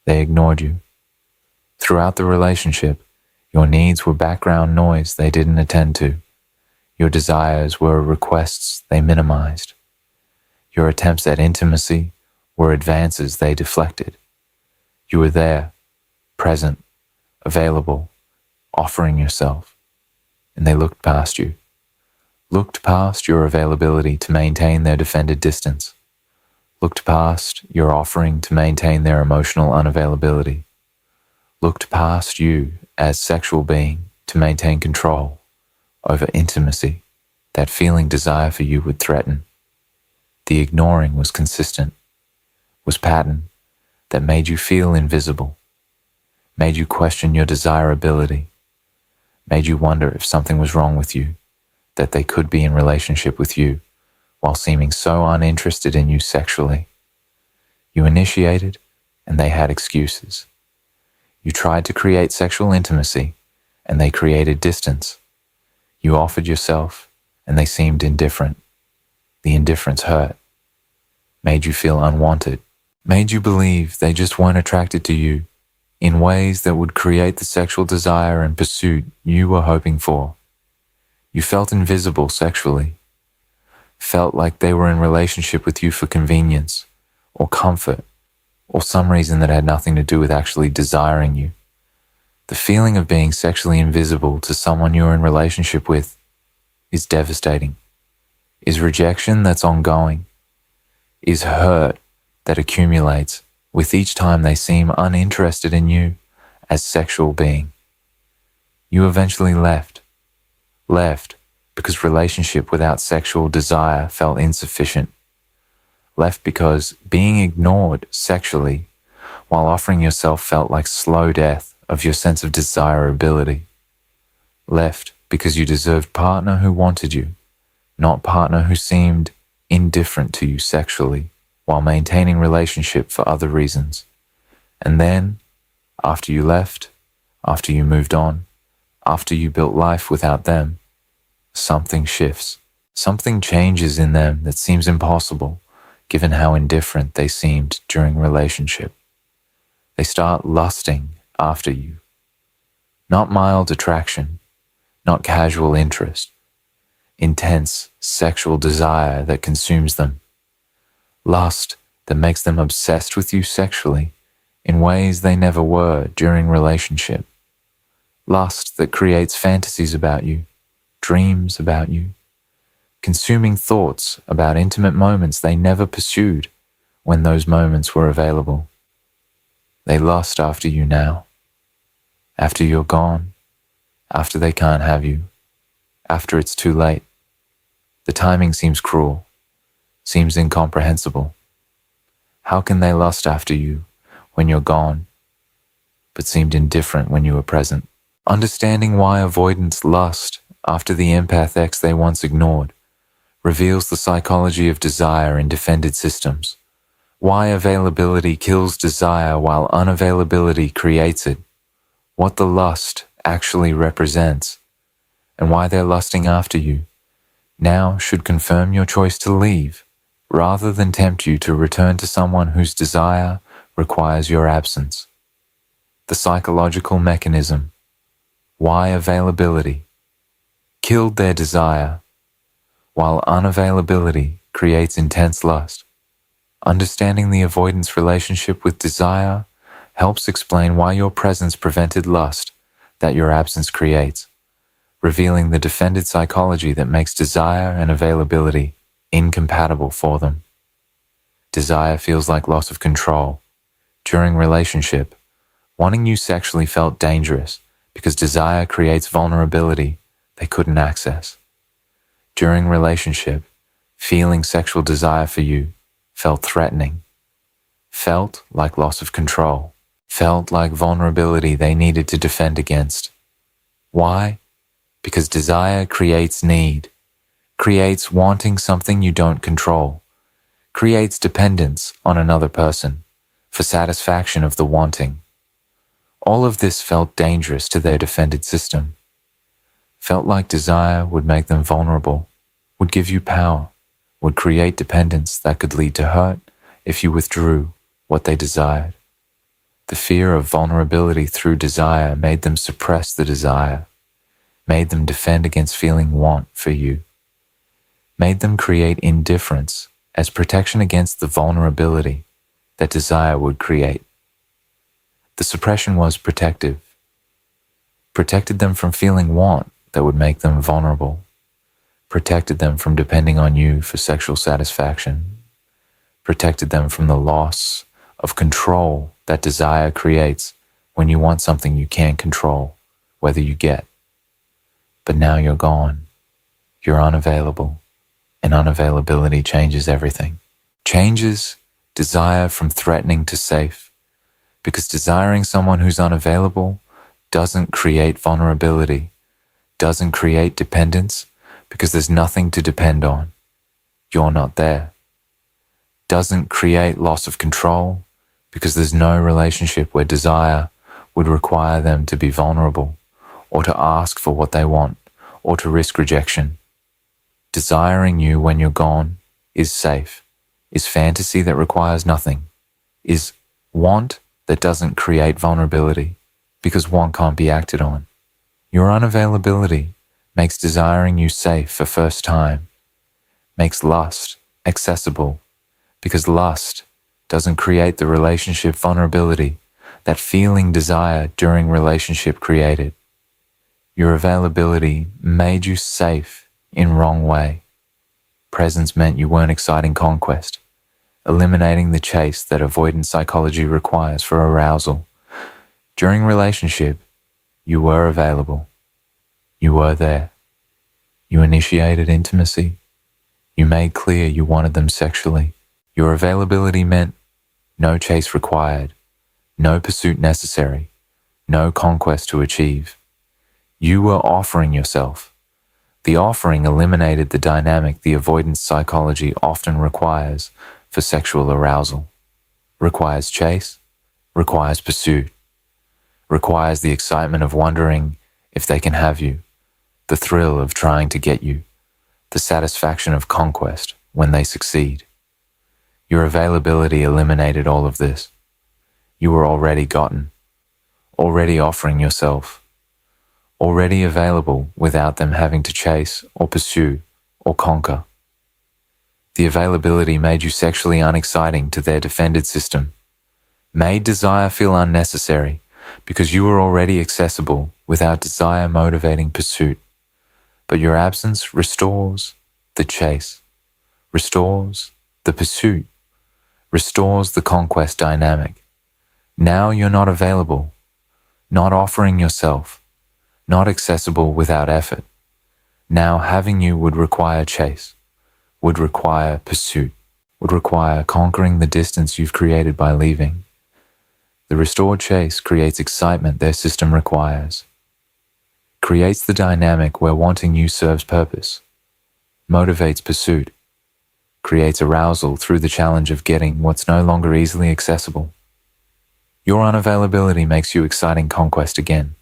They ignored you. Throughout the relationship, your needs were background noise they didn't attend to. Your desires were requests they minimized. Your attempts at intimacy were advances they deflected. You were there, present, available, offering yourself, and they looked past you. Looked past your availability to maintain their defended distance. Looked past your offering to maintain their emotional unavailability. Looked past you as sexual being to maintain control over intimacy that feeling desire for you would threaten. The ignoring was consistent, was pattern that made you feel invisible, made you question your desirability, made you wonder if something was wrong with you, that they could be in relationship with you while seeming so uninterested in you sexually. You initiated and they had excuses. You tried to create sexual intimacy and they created distance. You offered yourself and they seemed indifferent. The indifference hurt, made you feel unwanted, made you believe they just weren't attracted to you in ways that would create the sexual desire and pursuit you were hoping for. You felt invisible sexually, felt like they were in relationship with you for convenience or comfort or some reason that had nothing to do with actually desiring you. The feeling of being sexually invisible to someone you're in relationship with is devastating, is rejection that's ongoing, is hurt that accumulates with each time they seem uninterested in you as sexual being. You eventually left because relationship without sexual desire felt insufficient. Left because being ignored sexually while offering yourself felt like slow death of your sense of desirability. Left because you deserved partner who wanted you, not partner who seemed indifferent to you sexually while maintaining relationship for other reasons. And then, after you left, after you moved on, after you built life without them, something shifts. Something changes in them that seems impossible, given how indifferent they seemed during relationship. They start lusting after you. Not mild attraction, not casual interest, intense sexual desire that consumes them. Lust that makes them obsessed with you sexually in ways they never were during relationship. Lust that creates fantasies about you, dreams about you, consuming thoughts about intimate moments they never pursued when those moments were available. They lust after you now, after you're gone, after they can't have you, after it's too late. The timing seems cruel, seems incomprehensible. How can they lust after you when you're gone, but seemed indifferent when you were present? Understanding why avoidants lust after the empath ex they once ignored reveals the psychology of desire in defended systems, why availability kills desire while unavailability creates it, what the lust actually represents, and why they're lusting after you now should confirm your choice to leave, rather than tempt you to return to someone whose desire requires your absence. The psychological mechanism, why availability, killed their desire, while unavailability creates intense lust. Understanding the avoidance relationship with desire helps explain why your presence prevented lust that your absence creates, revealing the defended psychology that makes desire and availability incompatible for them. Desire feels like loss of control. During relationship, wanting you sexually felt dangerous because desire creates vulnerability they couldn't access. During relationship, feeling sexual desire for you felt threatening, felt like loss of control, felt like vulnerability they needed to defend against. Why? Because desire creates need, creates wanting something you don't control, creates dependence on another person for satisfaction of the wanting. All of this felt dangerous to their defended system. Felt like desire would make them vulnerable, would give you power, would create dependence that could lead to hurt if you withdrew what they desired. The fear of vulnerability through desire made them suppress the desire, made them defend against feeling want for you, made them create indifference as protection against the vulnerability that desire would create. The suppression was protective, protected them from feeling want that would make them vulnerable, protected them from depending on you for sexual satisfaction, protected them from the loss of control that desire creates when you want something you can't control, whether you get. But now you're gone. You're unavailable, and unavailability changes everything. Changes desire from threatening to safe, because desiring someone who's unavailable doesn't create vulnerability, doesn't create dependence, because there's nothing to depend on. You're not there. Doesn't create loss of control, because there's no relationship where desire would require them to be vulnerable, or to ask for what they want, or to risk rejection. Desiring you when you're gone is safe, is fantasy that requires nothing, is want that doesn't create vulnerability, because want can't be acted on. Your unavailability makes desiring you safe for first time, makes lust accessible, because lust doesn't create the relationship vulnerability that feeling desire during relationship created. Your availability made you safe in wrong way. Presence meant you weren't exciting conquest, eliminating the chase that avoidant psychology requires for arousal. During relationship, you were available. You were there. You initiated intimacy. You made clear you wanted them sexually. Your availability meant no chase required, no pursuit necessary, no conquest to achieve. You were offering yourself. The offering eliminated the dynamic the avoidance psychology often requires for sexual arousal. Requires chase, requires pursuit, requires the excitement of wondering if they can have you, the thrill of trying to get you, the satisfaction of conquest when they succeed. Your availability eliminated all of this. You were already gotten, already offering yourself, already available without them having to chase or pursue or conquer. The availability made you sexually unexciting to their defended system, made desire feel unnecessary because you were already accessible without desire motivating pursuit. But your absence restores the chase, restores the pursuit, restores the conquest dynamic. Now you're not available, not offering yourself, not accessible without effort. Now having you would require chase, would require pursuit, would require conquering the distance you've created by leaving. The restored chase creates excitement their system requires, creates the dynamic where wanting you serves purpose, motivates pursuit, creates arousal through the challenge of getting what's no longer easily accessible. Your unavailability makes you exciting conquest again,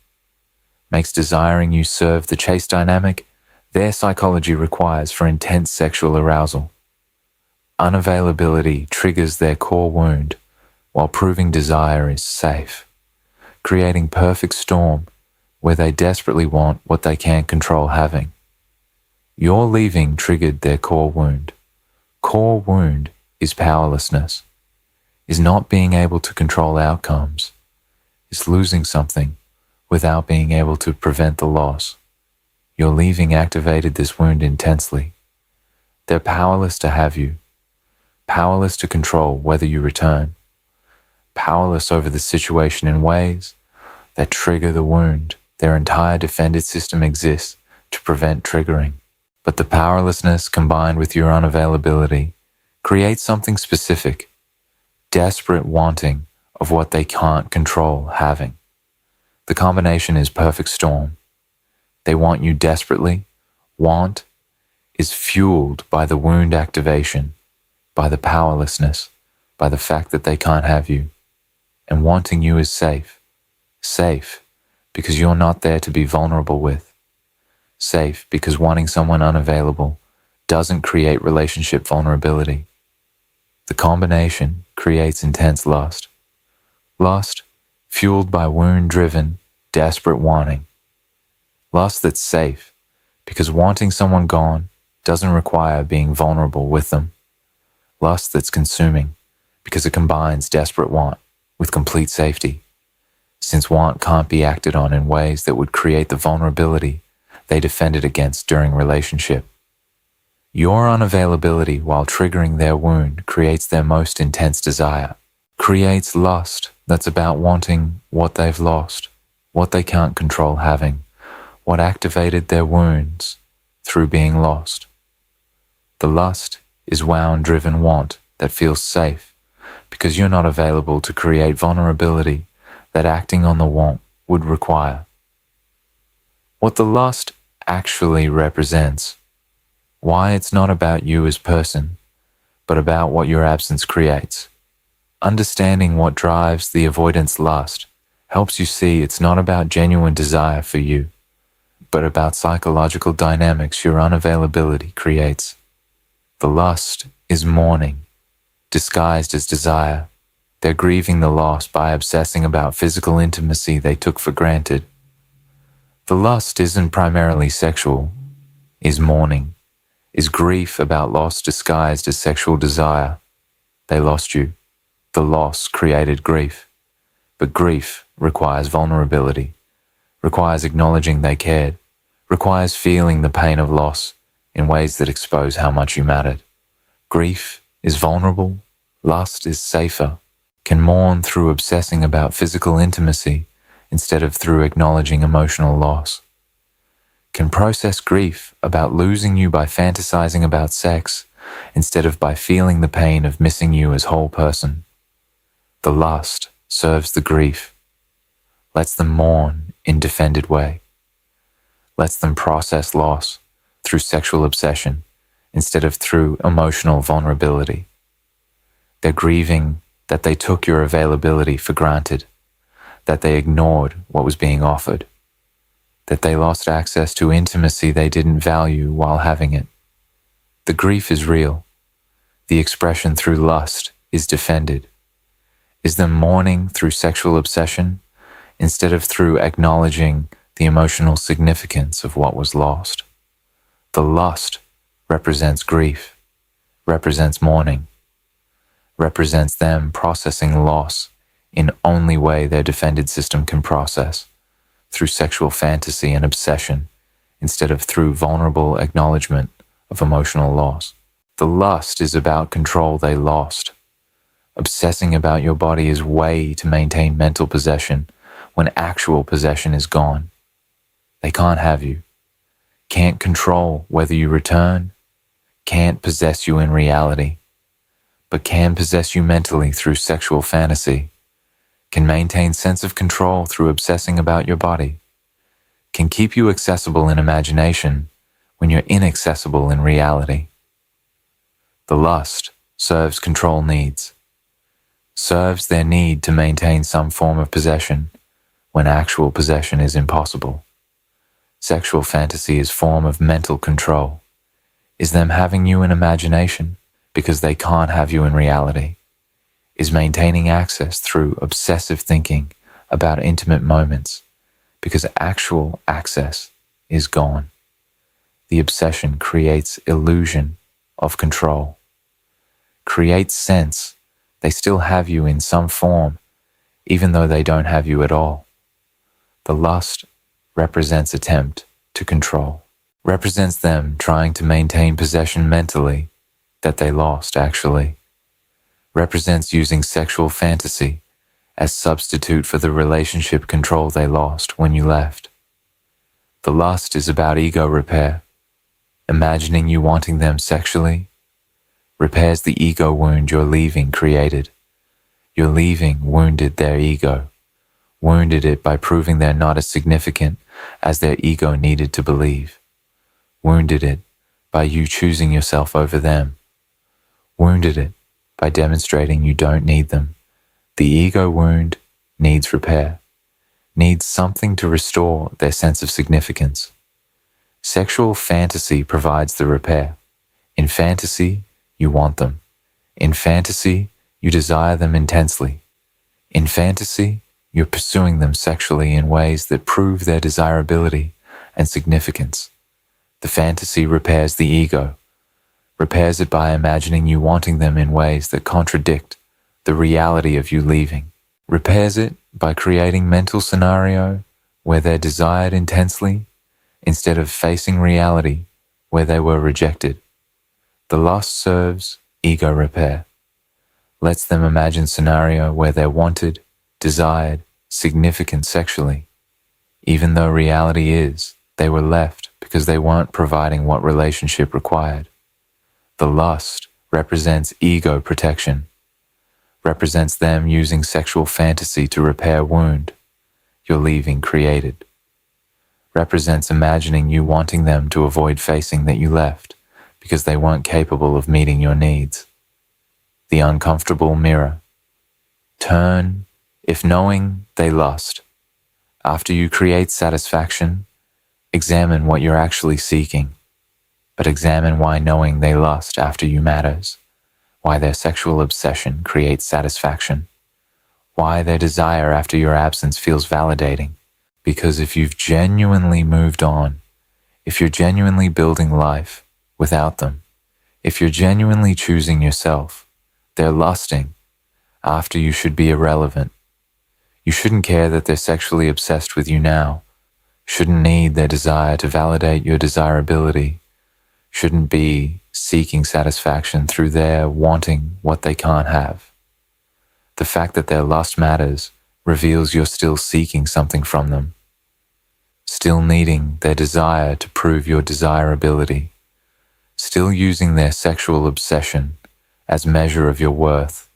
makes desiring you serve the chase dynamic their psychology requires for intense sexual arousal. Unavailability triggers their core wound while proving desire is safe, creating perfect storm where they desperately want what they can't control having. Your leaving triggered their core wound. Core wound is powerlessness, is not being able to control outcomes, is losing something without being able to prevent the loss. Your leaving activated this wound intensely. They're powerless to have you, powerless to control whether you return, powerless over the situation in ways that trigger the wound. Their entire defended system exists to prevent triggering. But the powerlessness combined with your unavailability creates something specific, desperate wanting of what they can't control having. The combination is perfect storm. They want you desperately. Want is fueled by the wound activation, by the powerlessness, by the fact that they can't have you. And wanting you is safe. Safe because you're not there to be vulnerable with. Safe because wanting someone unavailable doesn't create relationship vulnerability. The combination creates intense lust. Lust fueled by wound-driven, desperate wanting. Lust that's safe, because wanting someone gone doesn't require being vulnerable with them. Lust that's consuming, because it combines desperate want with complete safety, since want can't be acted on in ways that would create the vulnerability they defended against during relationship. Your unavailability while triggering their wound creates their most intense desire, creates lust that's about wanting what they've lost, what they can't control having, what activated their wounds through being lost. The lust is wound-driven want that feels safe because you're not available to create vulnerability that acting on the want would require. What the lust actually represents, why it's not about you as person, but about what your absence creates. Understanding what drives the avoidance lust helps you see it's not about genuine desire for you, but about psychological dynamics your unavailability creates. The lust is mourning, disguised as desire. They're grieving the loss by obsessing about physical intimacy they took for granted. The lust isn't primarily sexual, is mourning, is grief about loss disguised as sexual desire. They lost you. The loss created grief. But grief requires vulnerability, requires acknowledging they cared, requires feeling the pain of loss in ways that expose how much you mattered. Grief is vulnerable, lust is safer, can mourn through obsessing about physical intimacy instead of through acknowledging emotional loss, can process grief about losing you by fantasizing about sex instead of by feeling the pain of missing you as whole person. The lust serves the grief, lets them mourn in defended way, lets them process loss through sexual obsession instead of through emotional vulnerability. They're grieving that they took your availability for granted, that they ignored what was being offered, that they lost access to intimacy they didn't value while having it. The grief is real. The expression through lust is defended, is them mourning through sexual obsession instead of through acknowledging the emotional significance of what was lost. The lust represents grief, represents mourning, represents them processing loss in only way their defended system can process, through sexual fantasy and obsession, instead of through vulnerable acknowledgement of emotional loss. The lust is about control they lost. Obsessing about your body is way to maintain mental possession when actual possession is gone. They can't have you, can't control whether you return, can't possess you in reality, but can possess you mentally through sexual fantasy, can maintain sense of control through obsessing about your body, can keep you accessible in imagination when you're inaccessible in reality. The lust serves control needs, serves their need to maintain some form of possession when actual possession is impossible. Sexual fantasy is form of mental control, is them having you in imagination because they can't have you in reality, is maintaining access through obsessive thinking about intimate moments because actual access is gone. The obsession creates illusion of control, creates sense they still have you in some form even though they don't have you at all. The lust represents attempt to control, represents them trying to maintain possession mentally that they lost actually, represents using sexual fantasy as substitute for the relationship control they lost when you left. The lust is about ego repair. Imagining you wanting them sexually repairs the ego wound your leaving created. Your leaving wounded their ego, wounded it by proving they're not as significant as their ego needed to believe, wounded it by you choosing yourself over them, wounded it by demonstrating you don't need them. The ego wound needs repair, needs something to restore their sense of significance. Sexual fantasy provides the repair. In fantasy, you want them. In fantasy, you desire them intensely. In fantasy, You're pursuing them sexually in ways that prove their desirability and significance. The fantasy repairs the ego, repairs it by imagining you wanting them in ways that contradict the reality of you leaving, repairs it by creating mental scenario where they're desired intensely instead of facing reality where they were rejected. The loss serves ego repair, lets them imagine scenario where they're wanted, desired, significant sexually, even though reality is they were left because they weren't providing what relationship required. The lust represents ego protection, represents them using sexual fantasy to repair wound your leaving created, represents imagining you wanting them to avoid facing that you left because they weren't capable of meeting your needs. The uncomfortable mirror. Turn, if knowing they lost. After you create satisfaction, examine what you're actually seeking, but examine why knowing they lost after you matters, why their sexual obsession creates satisfaction, why their desire after your absence feels validating. Because if you've genuinely moved on, if you're genuinely building life without them, if you're genuinely choosing yourself, they're lusting after you should be irrelevant. You shouldn't care that they're sexually obsessed with you now, shouldn't need their desire to validate your desirability, shouldn't be seeking satisfaction through their wanting what they can't have. The fact that their lust matters reveals you're still seeking something from them, still needing their desire to prove your desirability, still using their sexual obsession as measure of your worth,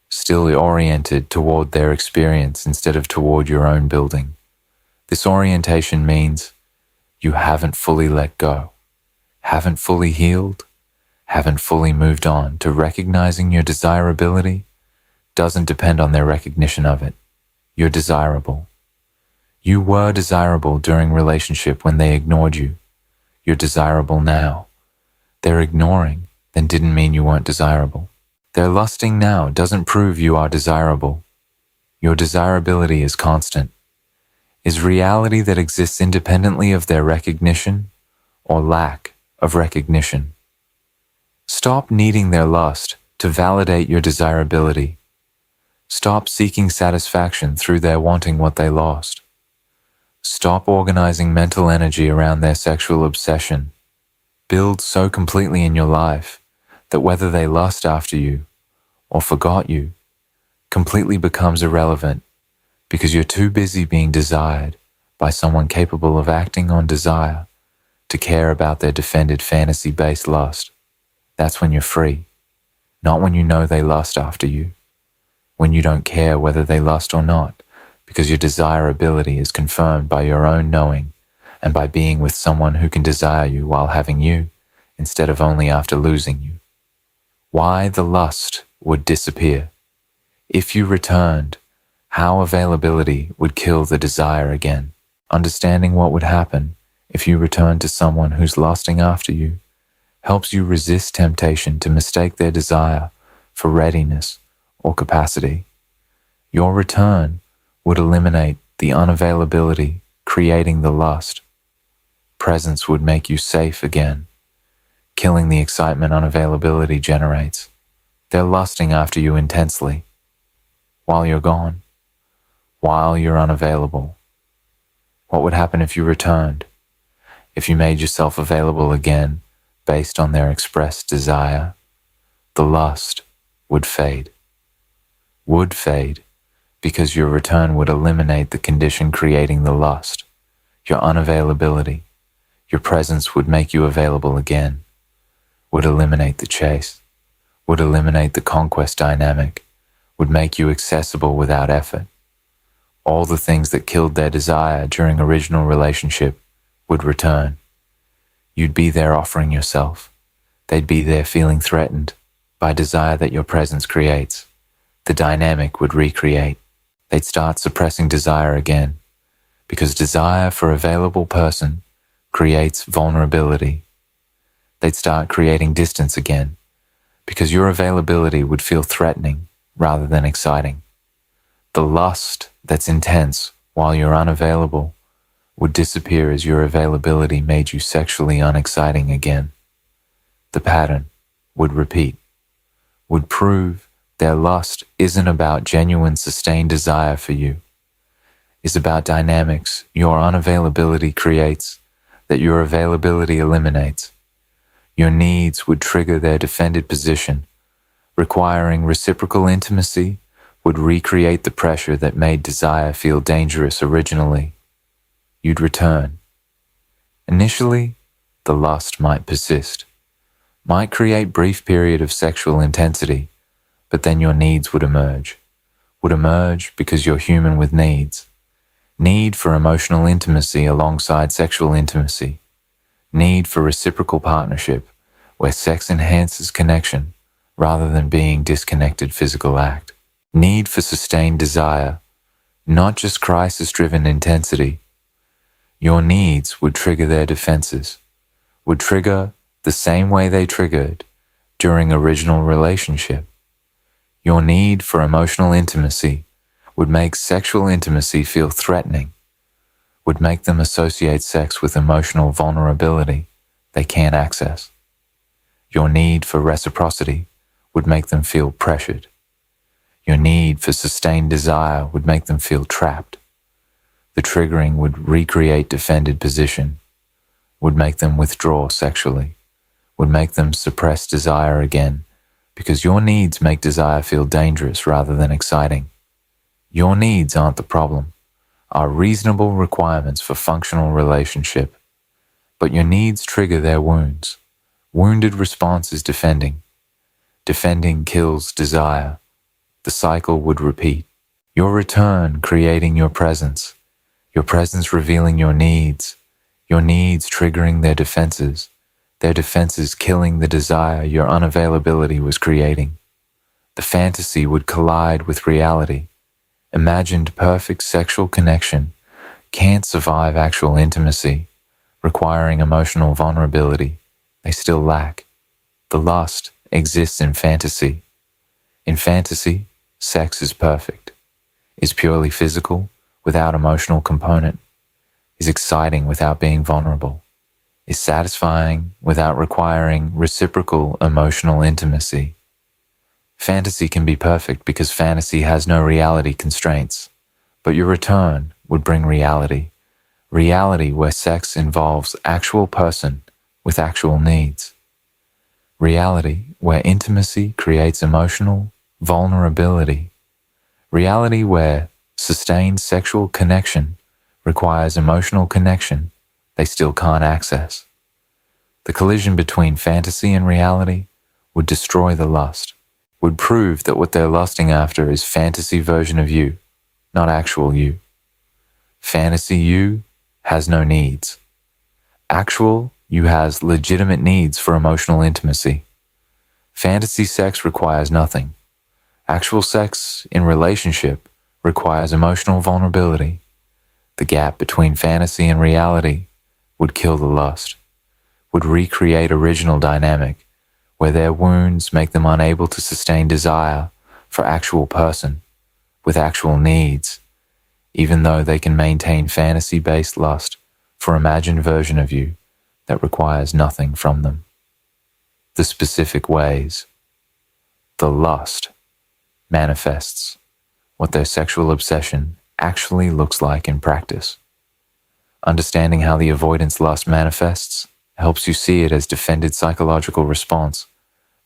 still oriented toward their experience instead of toward your own building. This orientation means you haven't fully let go, haven't fully healed, haven't fully moved on to recognizing your desirability doesn't depend on their recognition of it. You're desirable. You were desirable during relationship when they ignored you. You're desirable now. They're ignoring, then didn't mean you weren't desirable. Their lusting now doesn't prove you are desirable. Your desirability is constant, is reality that exists independently of their recognition or lack of recognition. Stop needing their lust to validate your desirability. Stop seeking satisfaction through their wanting what they lost. Stop organizing mental energy around their sexual obsession. Build so completely in your life that whether they lust after you or forgot you completely becomes irrelevant because you're too busy being desired by someone capable of acting on desire to care about their defended fantasy-based lust. That's when you're free, not when you know they lust after you, when you don't care whether they lust or not, because your desirability is confirmed by your own knowing and by being with someone who can desire you while having you, instead of only after losing you. Why the lust would disappear. If you returned, how availability would kill the desire again. Understanding what would happen if you returned to someone who's lusting after you helps you resist temptation to mistake their desire for readiness or capacity. Your return would eliminate the unavailability, creating the lust. Presence would make you safe again, killing the excitement unavailability generates. They're lusting after you intensely, while you're gone, while you're unavailable. What would happen if you returned? If you made yourself available again based on their expressed desire? The lust would fade. Would fade because your return would eliminate the condition creating the lust, your unavailability. Your presence would make you available again, would eliminate the chase, would eliminate the conquest dynamic, would make you accessible without effort. All the things that killed their desire during original relationship would return. You'd be there offering yourself. They'd be there feeling threatened by desire that your presence creates. The dynamic would recreate. They'd start suppressing desire again, because desire for available person creates vulnerability. They'd start creating distance again, because your availability would feel threatening rather than exciting. The lust that's intense while you're unavailable would disappear as your availability made you sexually unexciting again. The pattern would repeat, would prove their lust isn't about genuine sustained desire for you. It's about dynamics your unavailability creates that your availability eliminates. Your needs would trigger their defended position. Requiring reciprocal intimacy would recreate the pressure that made desire feel dangerous originally. You'd return. Initially, the lust might persist, might create brief period of sexual intensity, but then your needs would emerge because you're human with needs. Need for emotional intimacy alongside sexual intimacy. Need for reciprocal partnership, where sex enhances connection rather than being disconnected physical act. Need for sustained desire, not just crisis-driven intensity. Your needs would trigger their defenses, would trigger the same way they triggered during original relationship. Your need for emotional intimacy would make sexual intimacy feel threatening, would make them associate sex with emotional vulnerability they can't access. Your need for reciprocity would make them feel pressured. Your need for sustained desire would make them feel trapped. The triggering would recreate defended position, would make them withdraw sexually, would make them suppress desire again, because your needs make desire feel dangerous rather than exciting. Your needs aren't the problem, are reasonable requirements for functional relationship. But your needs trigger their wounds. Wounded response is defending. Defending kills desire. The cycle would repeat. Your return creating your presence revealing your needs triggering their defenses killing the desire your unavailability was creating. The fantasy would collide with reality. Imagined perfect sexual connection can't survive actual intimacy, requiring emotional vulnerability. They still lack. The lust exists in fantasy. In fantasy, sex is perfect, is purely physical without emotional component, is exciting without being vulnerable, is satisfying without requiring reciprocal emotional intimacy. Fantasy can be perfect because fantasy has no reality constraints, but your return would bring reality where sex involves actual person with actual needs. Reality where intimacy creates emotional vulnerability. Reality where sustained sexual connection requires emotional connection they still can't access. The collision between fantasy and reality would destroy the lust, would prove that what they're lusting after is fantasy version of you, not actual you. Fantasy you has no needs. Actual you has legitimate needs for emotional intimacy. Fantasy sex requires nothing. Actual sex in relationship requires emotional vulnerability. The gap between fantasy and reality would kill the lust, would recreate original dynamic, where their wounds make them unable to sustain desire for actual person with actual needs, even though they can maintain fantasy-based lust for imagined version of you that requires nothing from them. The specific ways the lust manifests, what their sexual obsession actually looks like in practice. Understanding how the avoidance lust manifests helps you see it as defended psychological response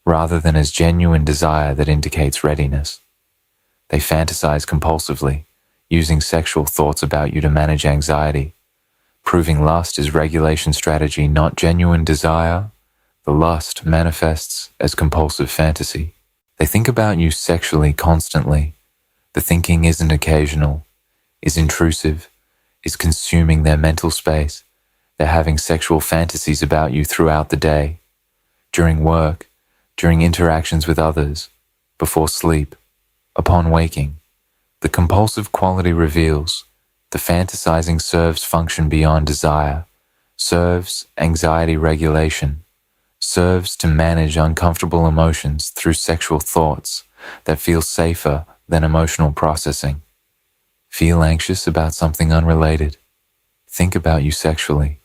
rather than as genuine desire that indicates readiness. They fantasize compulsively, using sexual thoughts about you to manage anxiety. Proving lust is regulation strategy, not genuine desire. The lust manifests as compulsive fantasy. They think about you sexually constantly. The thinking isn't occasional, is intrusive, is consuming their mental space. They're having sexual fantasies about you throughout the day, during work, during interactions with others, before sleep, upon waking. The compulsive quality reveals the fantasizing serves function beyond desire, serves anxiety regulation, serves to manage uncomfortable emotions through sexual thoughts that feel safer than emotional processing. Feel anxious about something unrelated. Think about you sexually.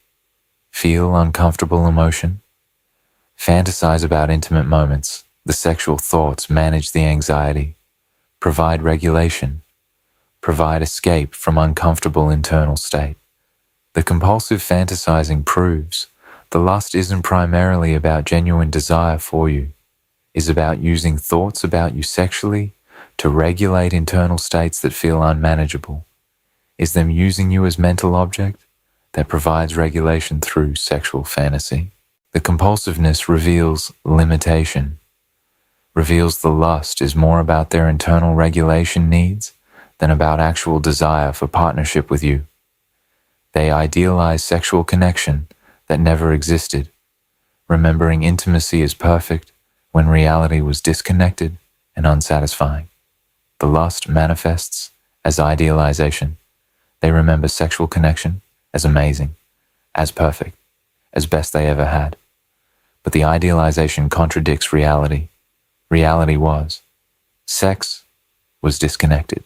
Feel uncomfortable emotion. Fantasize about intimate moments. The sexual thoughts manage the anxiety. Provide regulation. Provide escape from uncomfortable internal state. The compulsive fantasizing proves the lust isn't primarily about genuine desire for you, is about using thoughts about you sexually to regulate internal states that feel unmanageable, is them using you as mental object that provides regulation through sexual fantasy. The compulsiveness reveals limitation, reveals the lust is more about their internal regulation needs than about actual desire for partnership with you. They idealize sexual connection that never existed, remembering intimacy as perfect when reality was disconnected and unsatisfying. The lust manifests as idealization. They remember sexual connection as amazing, as perfect, as best they ever had. But the idealization contradicts reality. Reality was, sex was disconnected,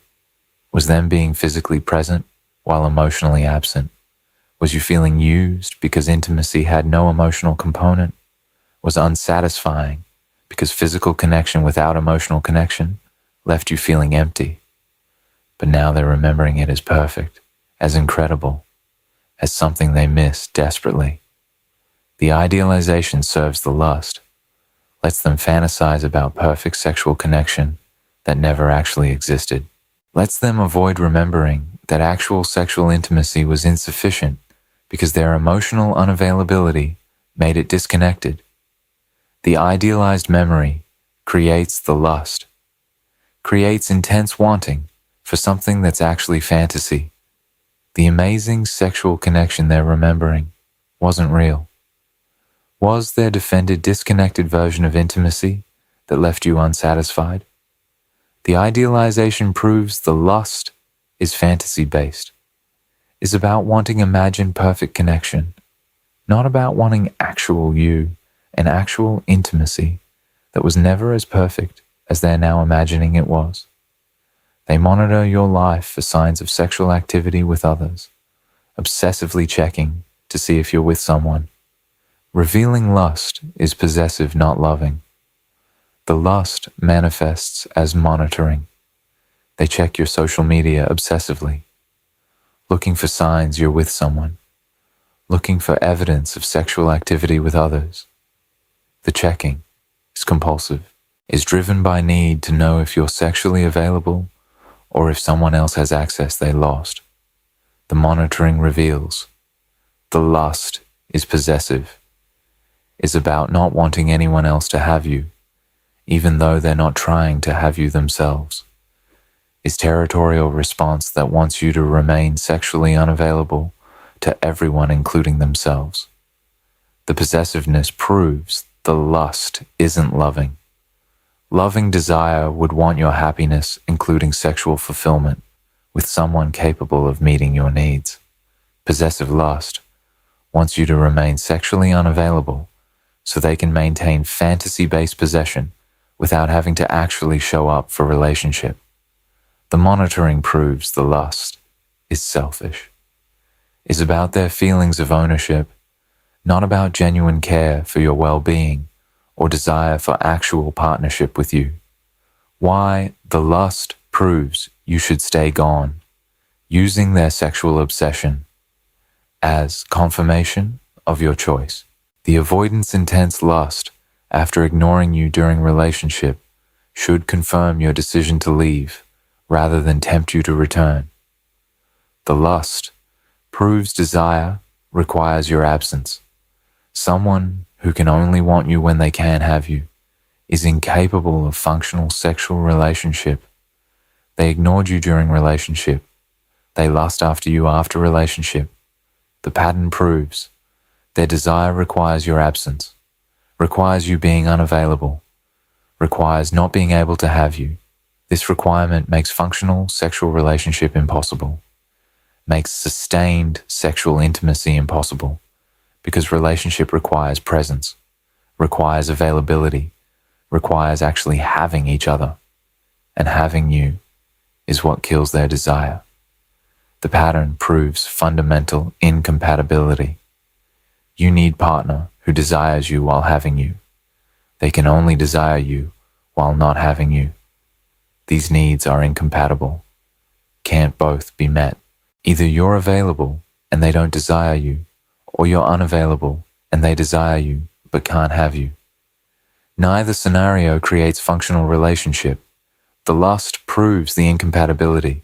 was them being physically present while emotionally absent. Was you feeling used because intimacy had no emotional component? Was unsatisfying because physical connection without emotional connection left you feeling empty? But now they're remembering it as perfect, as incredible, as something they miss desperately. The idealization serves the lust, lets them fantasize about perfect sexual connection that never actually existed, lets them avoid remembering that actual sexual intimacy was insufficient because their emotional unavailability made it disconnected. The idealized memory creates the lust, creates intense wanting for something that's actually fantasy. The amazing sexual connection they're remembering wasn't real. Was their defended disconnected version of intimacy that left you unsatisfied? The idealization proves the lust is fantasy-based, is about wanting imagined perfect connection, not about wanting actual you and actual intimacy that was never as perfect as they're now imagining it was. They monitor your life for signs of sexual activity with others, obsessively checking to see if you're with someone. Revealing lust is possessive, not loving. The lust manifests as monitoring. They check your social media obsessively, looking for signs you're with someone, looking for evidence of sexual activity with others. The checking is compulsive, is driven by need to know if you're sexually available or if someone else has access they lost. The monitoring reveals the lust is possessive, is about not wanting anyone else to have you, even though they're not trying to have you themselves, is territorial response that wants you to remain sexually unavailable to everyone including themselves. The possessiveness proves the lust isn't loving. Loving desire would want your happiness, including sexual fulfillment, with someone capable of meeting your needs. Possessive lust wants you to remain sexually unavailable so they can maintain fantasy-based possession without having to actually show up for relationship. The monitoring proves the lust is selfish, is about their feelings of ownership, not about genuine care for your well-being or desire for actual partnership with you. Why the lust proves you should stay gone, using their sexual obsession as confirmation of your choice. The avoidance intense lust after ignoring you during relationship should confirm your decision to leave rather than tempt you to return. The lust proves desire requires your absence. Someone who can only want you when they can have you is incapable of functional sexual relationship. They ignored you during relationship. They lust after you after relationship. The pattern proves their desire requires your absence, requires you being unavailable, requires not being able to have you. This requirement makes functional sexual relationship impossible, makes sustained sexual intimacy impossible, because relationship requires presence, requires availability, requires actually having each other, and having you is what kills their desire. The pattern proves fundamental incompatibility. You need partner who desires you while having you. They can only desire you while not having you. These needs are incompatible, can't both be met. Either you're available and they don't desire you, or you're unavailable and they desire you but can't have you. Neither scenario creates functional relationship. The lust proves the incompatibility,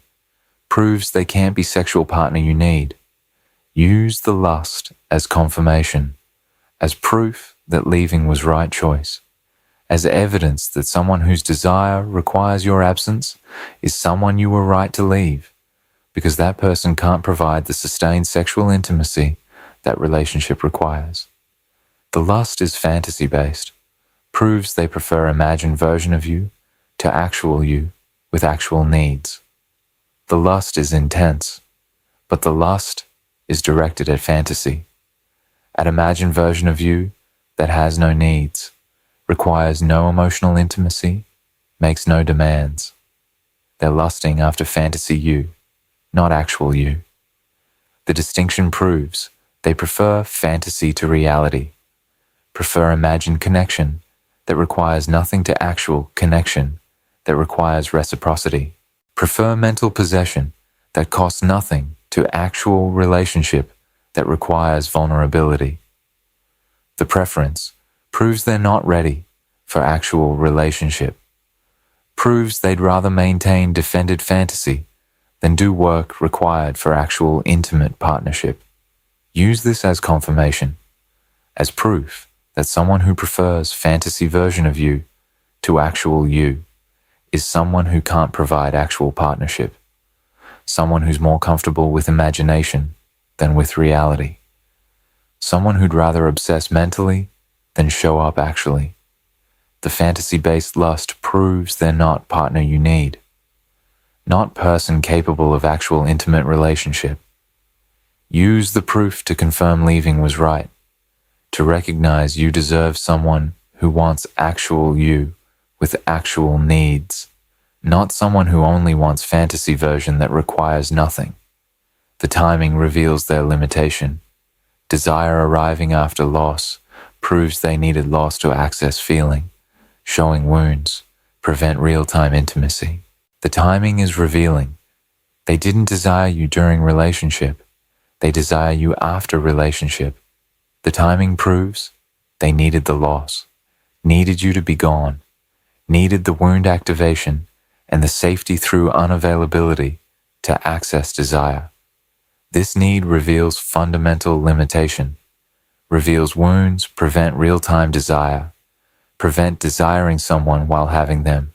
proves they can't be sexual partner you need. Use the lust as confirmation, as proof that leaving was right choice, as evidence that someone whose desire requires your absence is someone you were right to leave, because that person can't provide the sustained sexual intimacy that relationship requires. The lust is fantasy-based, proves they prefer imagined version of you to actual you with actual needs. The lust is intense, but the lust is directed at fantasy, at imagined version of you that has no needs, requires no emotional intimacy, makes no demands. They're lusting after fantasy you, not actual you. The distinction proves they prefer fantasy to reality, prefer imagined connection that requires nothing to actual connection that requires reciprocity, prefer mental possession that costs nothing to actual relationship that requires vulnerability. The preference proves they're not ready for actual relationship, proves they'd rather maintain defended fantasy than do work required for actual intimate partnership. Use this as confirmation, as proof that someone who prefers fantasy version of you to actual you is someone who can't provide actual partnership, someone who's more comfortable with imagination than with reality, someone who'd rather obsess mentally than show up actually. The fantasy-based lust proves they're not partner you need, not person capable of actual intimate relationship. Use the proof to confirm leaving was right, to recognize you deserve someone who wants actual you with actual needs, not someone who only wants fantasy version that requires nothing. The timing reveals their limitation. Desire arriving after loss proves they needed loss to access feeling, showing wounds, prevent real-time intimacy. The timing is revealing. They didn't desire you during relationship. They desire you after relationship. The timing proves they needed the loss, needed you to be gone, needed the wound activation and the safety through unavailability to access desire. This need reveals fundamental limitation, reveals wounds prevent real-time desire, prevent desiring someone while having them,